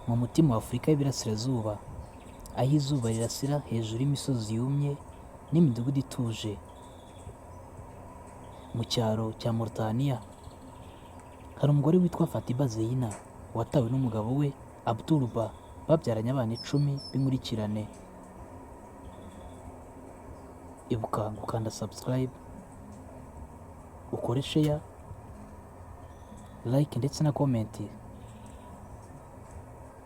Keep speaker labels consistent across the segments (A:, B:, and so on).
A: mu mutima wa Afurika y'Iburasirazuba, aho izuba rirasira hejuru y'imisozi yumye n'imidugudu ituje. Mu cyaro cya Mauritania hari umugore witwa Fatiba Zeyna watawe n'umugabo we Abdulba, babyaranye abana 10 b'inkurikirane. Ibuka gukanda subscribe, ukore share, like ndetse na comment.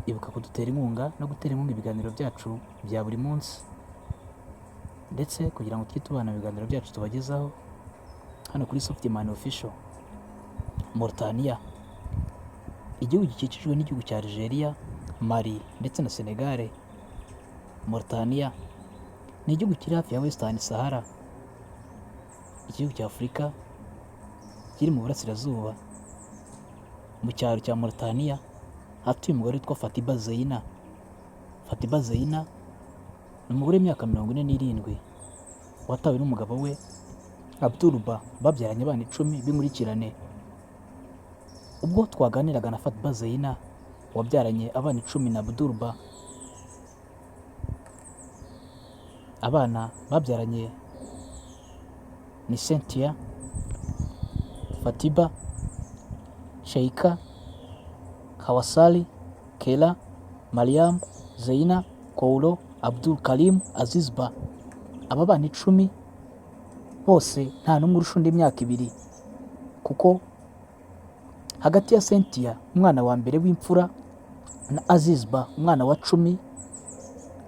A: Ibuka kudutera inkunga no gutera inkunga ibiganiro byacu bya buri munsi, ndetse kugira ngo tujye tubana ibiganiro byacu tubagezaho hano kuri Softman Official. Mauritania, igihugu gikikijwe n'igihugu cya Algeria, Mali ndetse na Senegal. Mauritania ni igihugu kiri hafi ya Western Sahara, igihugu cya Afurika kiri mu burasirazuba. Mu cyaro cya Mauritania hatuye umugore witwa Fatiba Zeyna. Fatiba Zeyna ni umugore w'imyaka 47 watawe n'umugabo we Abdulba, babyaranye abana 10 b'inkurikirane. Ubwo twaganiraga na Fatiba Zeyna wabyaranye abana 10 na Abdulba, abana babyaranye ni Cynthia, Fatiba, Sheika, Kawasali, Kela, Mariam, Zeyna, Koulo, Abdul Karim, Azizba. Aba bana 10 bose nta n'umwe urusha undi imyaka 2, kuko hagati ya Cynthia umwana wa mbere w'imfura na Azizba umwana wa 10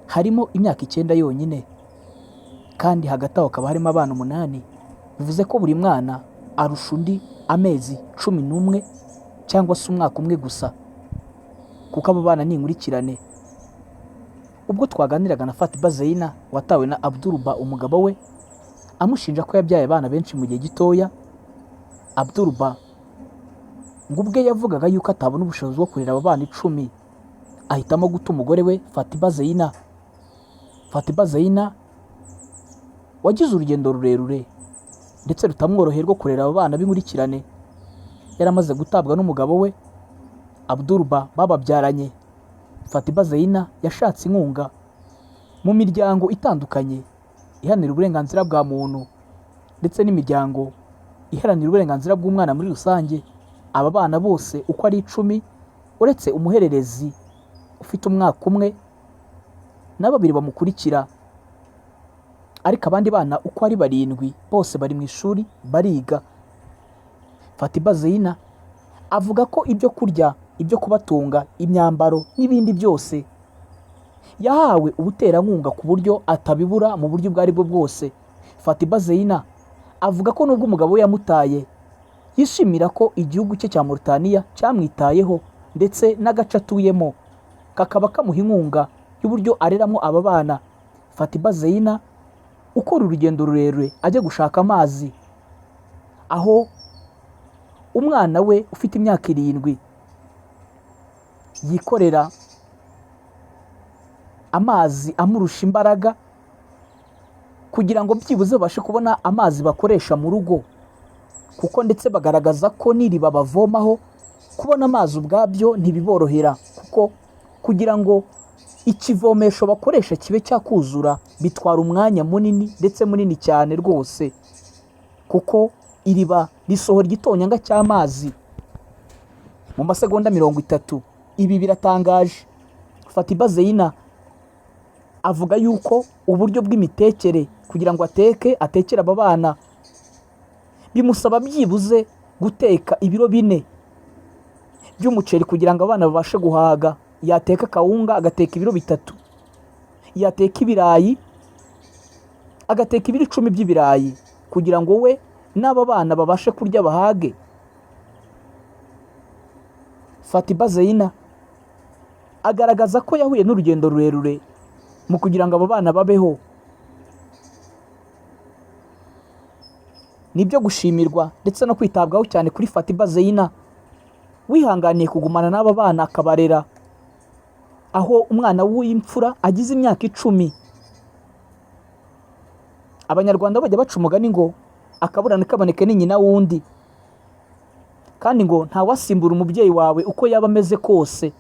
A: harimo imyaka 9 yonyine, kandi hagati aho hakaba harimo abana 8. Bivuze ko buri mwana arusha undi amezi 11 cyangwa se umwaka umwe gusa, kuko abo bana ni inkurikirane. Ubwo twaganiraga na Fatiba Zeyna watawe na Abdulba umugabo we, amushinja ko yabyaye abana benshi mu gihe gitoya. Abdulba ngo ubwe yavugaga yuko atabona ubushobozi bwo kurera abo bana 10, ahitamo guta umugore we Fatiba Zeyna. Fatiba Zeyna wagize urugendo rurerure ndetse rutamworohera rwo kurera abo bana b'inkurikirane. Yaramaze gutabwa n'umugabo we Abdulba bababyaranye. Fatiba Zeyna yashatse inkunga mu miryango itandukanye iharanira uburenganzira bwa muntu ndetse n'imiryango iharanira uburenganzira bw'umwana muri rusange. Aba bana bose uko ari 10 uretse umuhererezi ufite umwaka umwe na 2 bamukurikira, ariko abandi bana uko ari 7 bose bari mu ishuri bariga. Fatiba Zeyna avuga ko ibyo kurya, ibyo kubatunga, imyambaro n'ibindi byose yahawe ubuterankunga ku buryo atabibura mu buryo bwari bwo bwose. Fatiba Zeyna avuga ko nubwo umugabo we yamutaye, yishimira ko igihugu cye cya Mauritania cyamwitayeho ndetse n'agace atuyemo kakaba kamuha inkunga y'uburyo areramo aba bana. Fatiba Zeyna ukora urugendo rurerure ajya gushaka amazi, aho umwana we ufite imyaka 7 yikorera amazi amurusha imbaraga kugira ngo byibuze babashe kubona amazi bakoresha mu rugo, kuko ndetse bagaragaza ko n'iriba bavomaho kubona amazi ubwabyo ntibiborohera, kuko kugira ngo ikivomesho bakoresha kibe cyakuzura bitwara umwanya munini ndetse munini cyane rwose, kuko iriba risohora igitonyanga cy'amazi mu masegonda 30. Ibi biratangaje. Fatiba Zeyna avuga yuko uburyo bw'imitekere kugira ngo atekere aba bana bimusaba byibuze guteka ibiro 4 by'umuceri kugira ngo abana babashe guhaga. Yateka kawunga agateka ibiro 3, yateka ibirayi agateka ibiro 10 by'ibirayi kugira ngo we n'aba bana babashe kurya bahage. Fatiba Zeyna agaragaza ko yahuye n'urugendo rurerure mu kugira ngo abo bana babeho. Nibyo gushimirwa ndetse no kwitabwaho cyane kuri Fatiba Zeyna wihanganiye kugumana n'aba bana akabarera, aho umwana w'imfura agize imyaka 10. Abanyarwanda bajya baca umugani ngo akaburana kaboneke ni nyina wundi, kandi ngo ntawasimbura umubyeyi wawe uko yaba ameze kose.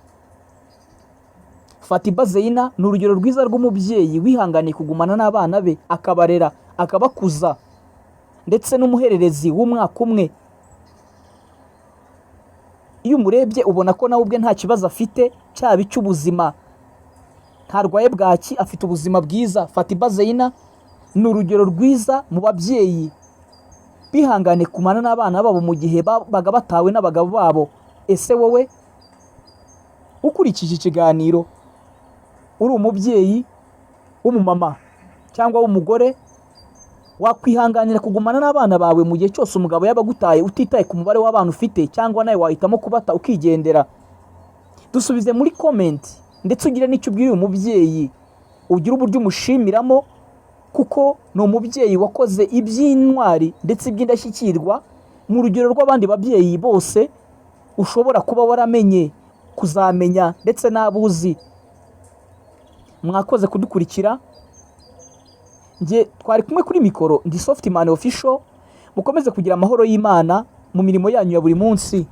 A: Fatiba Zeina ni urugero rwiza rw'umubyeyi wihanganiye kugumana n'abana be akabarera akabakuza, ndetse n'umuhererezi w'umwaka umwe. Iyo umurebye ubona ko nawe ubwe nta kibazo afite cyaba icy'ubuzima, ntarwaye bwaki, afite ubuzima bwiza. Fatiba Zeina ni urugero rwiza mu babyeyi bihangane kumana n'abana babo mu gihe baga batawe n'abagabo babo. Ese wowe ukurikije ikiganiro uri umubyeyi w'umumama cyangwa w'umugore, wakwihanganira kugumana n'abana bawe mu gihe cyose umugabo yaba agutaye utitaye ku mubare w'abana ufite, cyangwa nawe wahitamo kubata ukigendera? Dusubize muri comment, ndetse ugire n'icyo ubwira uyu mubyeyi, ugire uburyo umushimiramo, kuko ni umubyeyi wakoze iby'intwari ndetse iby'indashyikirwa mu rugero rw'abandi babyeyi bose ushobora kuba waramenye, kuzamenya, ndetse n'abuzi. Mwakoze kudukurikira, njye twari kumwe kuri mikoro, ndi Softman Official. Mukomeze kugira amahoro y'Imana mu mirimo yanyu ya buri munsi.